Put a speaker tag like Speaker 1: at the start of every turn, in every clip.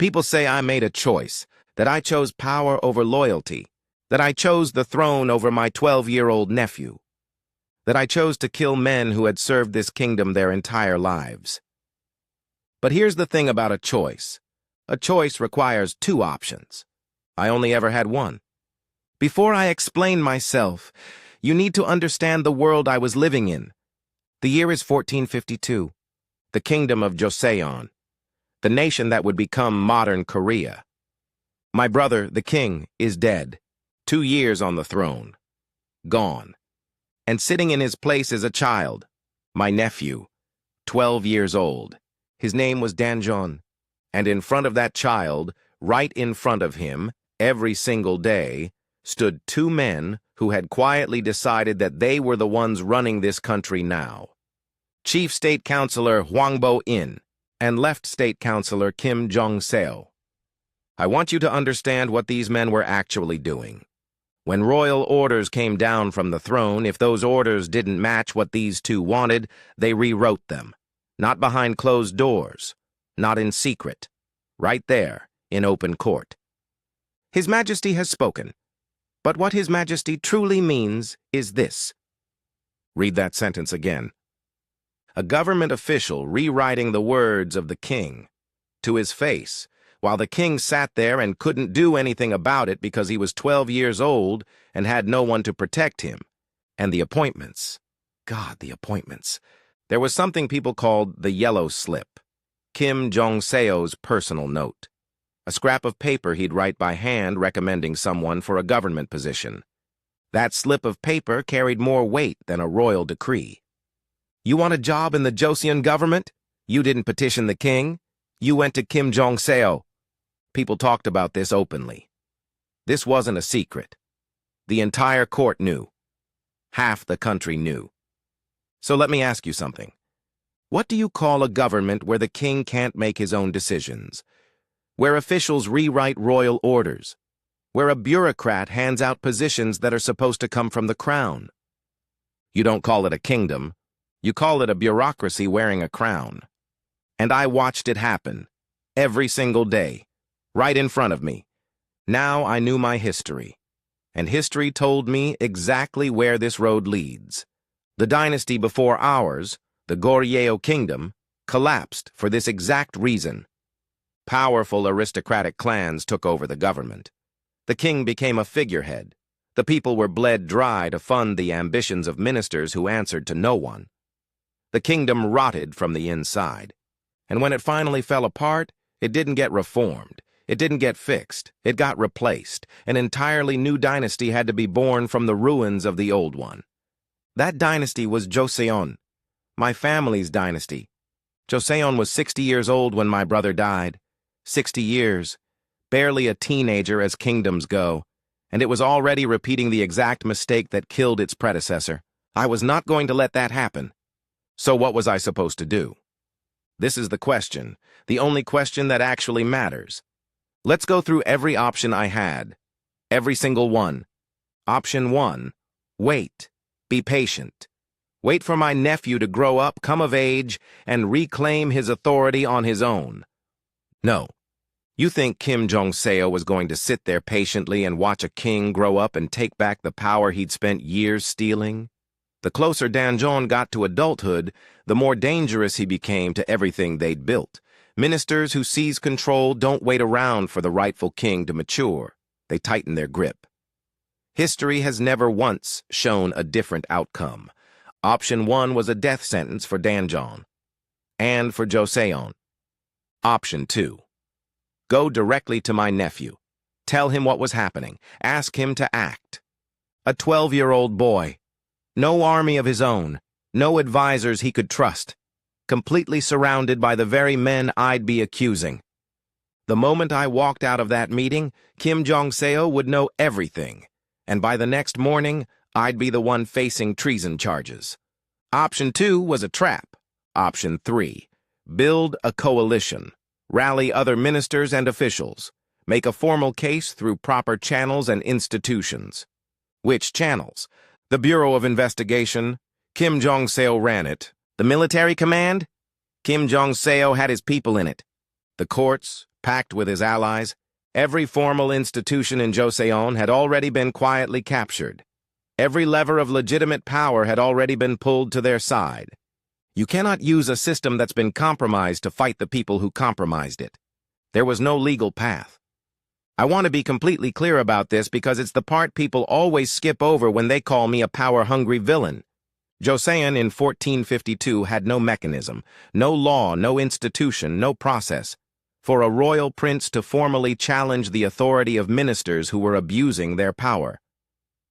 Speaker 1: People say I made a choice, that I chose power over loyalty, that I chose the throne over my 12-year-old nephew, that I chose to kill men who had served this kingdom their entire lives. But here's the thing about a choice. A choice requires two options. I only ever had one. Before I explain myself, you need to understand the world I was living in. The year is 1452, the kingdom of Joseon, the nation that would become modern Korea. My brother, the king, is dead, 2 years on the throne, gone. And sitting in his place is a child, my nephew, 12 years old. His name was Danjon, and in front of that child, right in front of him, every single day, stood two men who had quietly decided that they were the ones running this country now. Chief State Councilor Hwang Bo-in and Left State Councilor Kim Jong-seo. I want you to understand what these men were actually doing. When royal orders came down from the throne, if those orders didn't match what these two wanted, they rewrote them. Not behind closed doors, not in secret, right there in open court. His Majesty has spoken, but what His Majesty truly means is this. Read that sentence again. A government official rewriting the words of the king to his face, while the king sat there and couldn't do anything about it because he was 12 years old and had no one to protect him. And the appointments. God, the appointments. There was something people called the yellow slip, Kim Jong-seo's personal note. A scrap of paper he'd write by hand recommending someone for a government position. That slip of paper carried more weight than a royal decree. You want a job in the Joseon government? You didn't petition the king. You went to Kim Jong-seo. People talked about this openly. This wasn't a secret. The entire court knew. Half the country knew. So let me ask you something. What do you call a government where the king can't make his own decisions? Where officials rewrite royal orders? Where a bureaucrat hands out positions that are supposed to come from the crown? You don't call it a kingdom. You call it a bureaucracy wearing a crown. And I watched it happen, every single day, right in front of me. Now I knew my history, and history told me exactly where this road leads. The dynasty before ours, the Goryeo kingdom, collapsed for this exact reason. Powerful aristocratic clans took over the government. The king became a figurehead. The people were bled dry to fund the ambitions of ministers who answered to no one. The kingdom rotted from the inside. And when it finally fell apart, it didn't get reformed. It didn't get fixed. It got replaced. An entirely new dynasty had to be born from the ruins of the old one. That dynasty was Joseon, my family's dynasty. Joseon was 60 years old when my brother died. 60 years, barely a teenager as kingdoms go, and it was already repeating the exact mistake that killed its predecessor. I was not going to let that happen. So what was I supposed to do? This is the question, the only question that actually matters. Let's go through every option I had. Every single one. Option 1, wait. Be patient. Wait for my nephew to grow up, come of age, and reclaim his authority on his own. No. You think Kim Jong-seo was going to sit there patiently and watch a king grow up and take back the power he'd spent years stealing? The closer Danjon got to adulthood, the more dangerous he became to everything they'd built. Ministers who seize control don't wait around for the rightful king to mature. They tighten their grip. History has never once shown a different outcome. Option 1 was a death sentence for Danjon and for Joseon. Option 2. Go directly to my nephew. Tell him what was happening. Ask him to act. A 12-year-old boy. No army of his own. No advisors he could trust. Completely surrounded by the very men I'd be accusing. The moment I walked out of that meeting, Kim Jong-seo would know everything. And by the next morning, I'd be the one facing treason charges. Option 2 was a trap. Option 3. Build a coalition. Rally other ministers and officials. Make a formal case through proper channels and institutions. Which channels? The Bureau of Investigation. Kim Jong-seo ran it. The military command? Kim Jong-seo had his people in it. The courts, packed with his allies. Every formal institution in Joseon had already been quietly captured. Every lever of legitimate power had already been pulled to their side. You cannot use a system that's been compromised to fight the people who compromised it. There was no legal path. I want to be completely clear about this because it's the part people always skip over when they call me a power-hungry villain. Joseon in 1452 had no mechanism, no law, no institution, no process for a royal prince to formally challenge the authority of ministers who were abusing their power.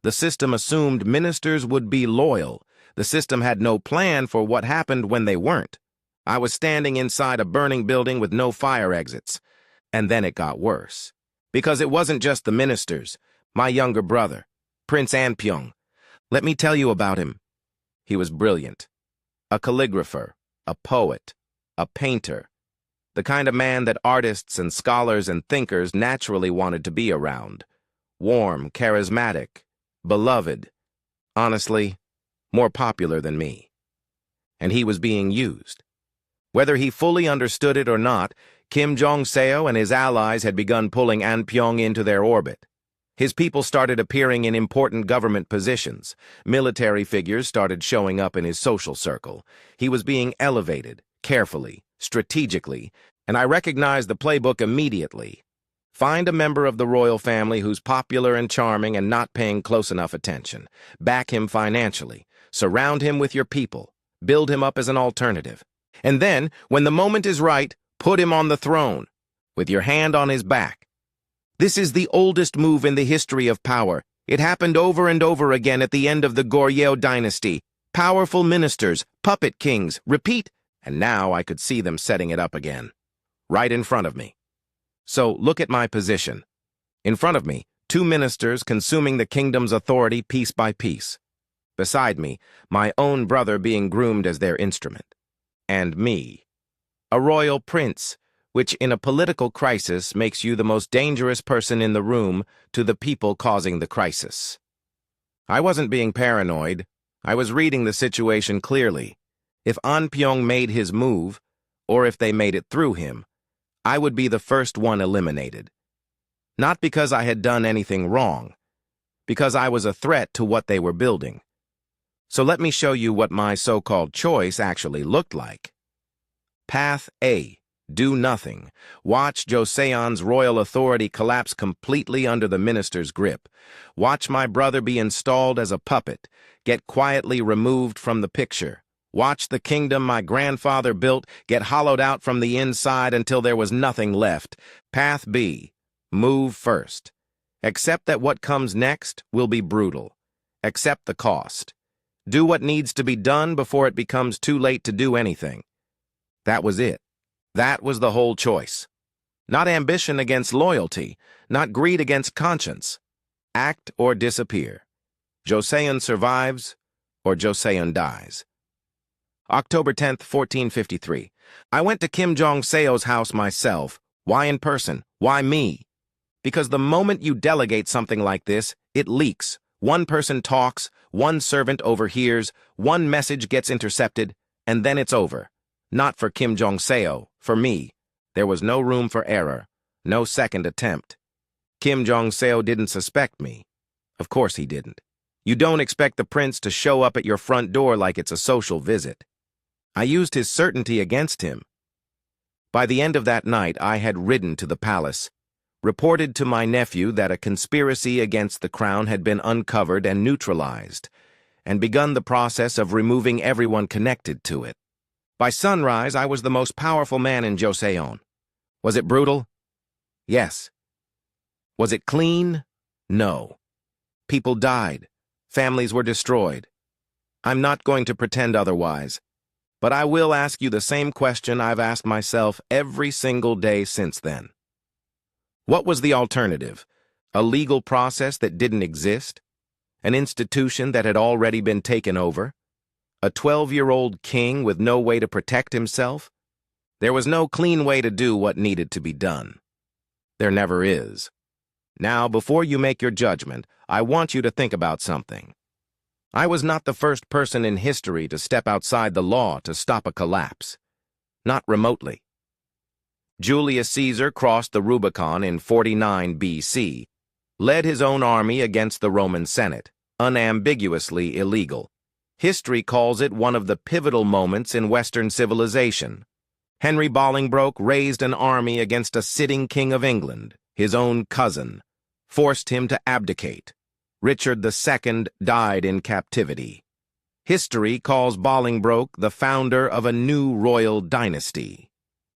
Speaker 1: The system assumed ministers would be loyal. The system had no plan for what happened when they weren't. I was standing inside a burning building with no fire exits. And then it got worse. Because it wasn't just the ministers. My younger brother, Prince Anpyeong. Let me tell you about him. He was brilliant. A calligrapher, a poet, a painter. The kind of man that artists and scholars and thinkers naturally wanted to be around. Warm, charismatic, beloved. Honestly, more popular than me. And he was being used. Whether he fully understood it or not, Kim Jong-seo and his allies had begun pulling Anpyeong into their orbit. His people started appearing in important government positions. Military figures started showing up in his social circle. He was being elevated, carefully, strategically, and I recognized the playbook immediately. Find a member of the royal family who's popular and charming and not paying close enough attention. Back him financially. Surround him with your people. Build him up as an alternative. And then, when the moment is right, put him on the throne, with your hand on his back. This is the oldest move in the history of power. It happened over and over again at the end of the Goryeo dynasty. Powerful ministers, puppet kings, repeat, and now I could see them setting it up again. Right in front of me. So look at my position. In front of me, 2 ministers consuming the kingdom's authority piece by piece. Beside me, my own brother being groomed as their instrument. And me. A royal prince, which in a political crisis makes you the most dangerous person in the room to the people causing the crisis. I wasn't being paranoid. I was reading the situation clearly. If Anpyeong made his move, or if they made it through him, I would be the first one eliminated. Not because I had done anything wrong, because I was a threat to what they were building. So let me show you what my so-called choice actually looked like. Path A. Do nothing. Watch Joseon's royal authority collapse completely under the minister's grip. Watch my brother be installed as a puppet, get quietly removed from the picture. Watch the kingdom my grandfather built get hollowed out from the inside until there was nothing left. Path B. Move first. Accept that what comes next will be brutal. Accept the cost. Do what needs to be done before it becomes too late to do anything. That was it. That was the whole choice. Not ambition against loyalty, not greed against conscience. Act or disappear. Joseon survives or Joseon dies. October 10th, 1453. I went to Kim Jong-seo's house myself. Why in person? Why me? Because the moment you delegate something like this, it leaks. One person talks, one servant overhears, one message gets intercepted, and then it's over. Not for Kim Jong-seo, for me. There was no room for error, no second attempt. Kim Jong-seo didn't suspect me. Of course he didn't. You don't expect the prince to show up at your front door like it's a social visit. I used his certainty against him. By the end of that night, I had ridden to the palace, reported to my nephew that a conspiracy against the crown had been uncovered and neutralized, and begun the process of removing everyone connected to it. By sunrise, I was the most powerful man in Joseon. Was it brutal? Yes. Was it clean? No. People died. Families were destroyed. I'm not going to pretend otherwise, but I will ask you the same question I've asked myself every single day since then. What was the alternative? A legal process that didn't exist? An institution that had already been taken over? A 12-year-old king with no way to protect himself? There was no clean way to do what needed to be done. There never is. Now, before you make your judgment, I want you to think about something. I was not the first person in history to step outside the law to stop a collapse. Not remotely. Julius Caesar crossed the Rubicon in 49 BC, led his own army against the Roman Senate, unambiguously illegal. History calls it one of the pivotal moments in Western civilization. Henry Bolingbroke raised an army against a sitting king of England, his own cousin, forced him to abdicate. Richard II died in captivity. History calls Bolingbroke the founder of a new royal dynasty.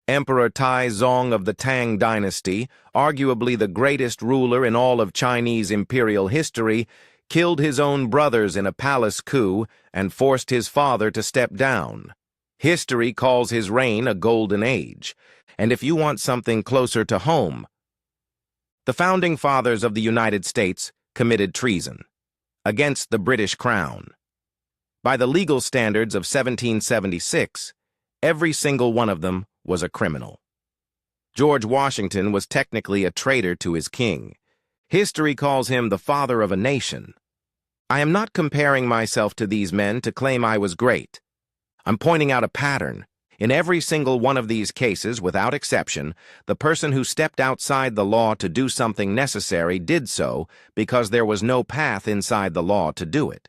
Speaker 1: Emperor Taizong of the Tang Dynasty, arguably the greatest ruler in all of Chinese imperial history, killed his own brothers in a palace coup and forced his father to step down. History calls his reign a golden age, and if you want something closer to home, the founding fathers of the United States committed treason against the British Crown. By the legal standards of 1776, every single one of them was a criminal. George Washington was technically a traitor to his king. History calls him the father of a nation. I am not comparing myself to these men to claim I was great. I'm pointing out a pattern. In every single one of these cases, without exception, the person who stepped outside the law to do something necessary did so because there was no path inside the law to do it.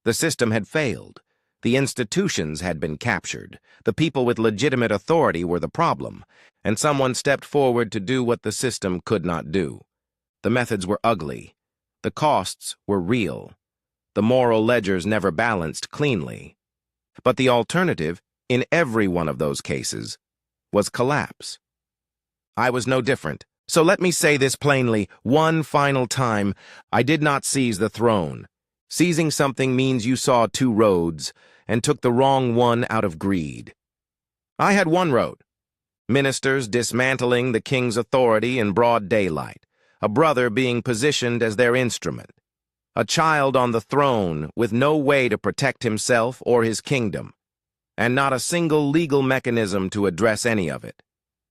Speaker 1: The system had failed. The institutions had been captured. The people with legitimate authority were the problem, and someone stepped forward to do what the system could not do. The methods were ugly. The costs were real. The moral ledgers never balanced cleanly. But the alternative, in every one of those cases, was collapse. I was no different. So let me say this plainly, one final time, I did not seize the throne. Seizing something means you saw two roads and took the wrong one out of greed. I had one road. Ministers dismantling the king's authority in broad daylight, a brother being positioned as their instrument, a child on the throne with no way to protect himself or his kingdom, and not a single legal mechanism to address any of it.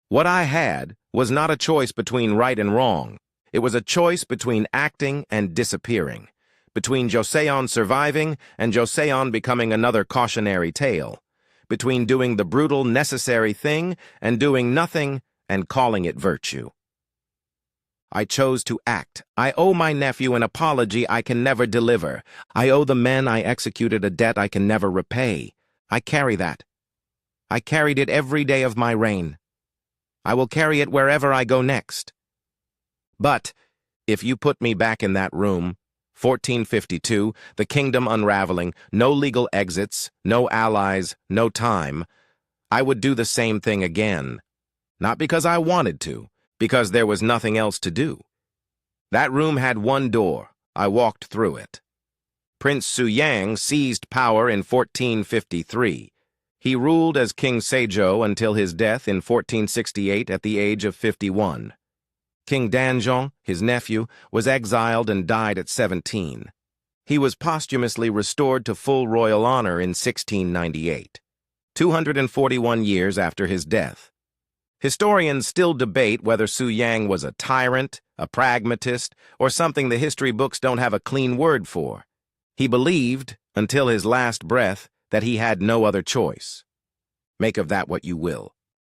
Speaker 1: What I had was not a choice between right and wrong. It was a choice between acting and disappearing, between Joseon surviving and Joseon becoming another cautionary tale, between doing the brutal necessary thing and doing nothing and calling it virtue. I chose to act. I owe my nephew an apology I can never deliver. I owe the men I executed a debt I can never repay. I carry that. I carried it every day of my reign. I will carry it wherever I go next. But if you put me back in that room, 1452, the kingdom unraveling, no legal exits, no allies, no time, I would do the same thing again. Not because I wanted to, because there was nothing else to do. That room had one door. I walked through it. Prince Suyang seized power in 1453. He ruled as King Sejo until his death in 1468 at the age of 51. King Danjon, his nephew, was exiled and died at 17. He was posthumously restored to full royal honor in 1698, 241 years after his death. Historians still debate whether Suyang was a tyrant, a pragmatist, or something the history books don't have a clean word for. He believed, until his last breath, that he had no other choice. Make of that what you will.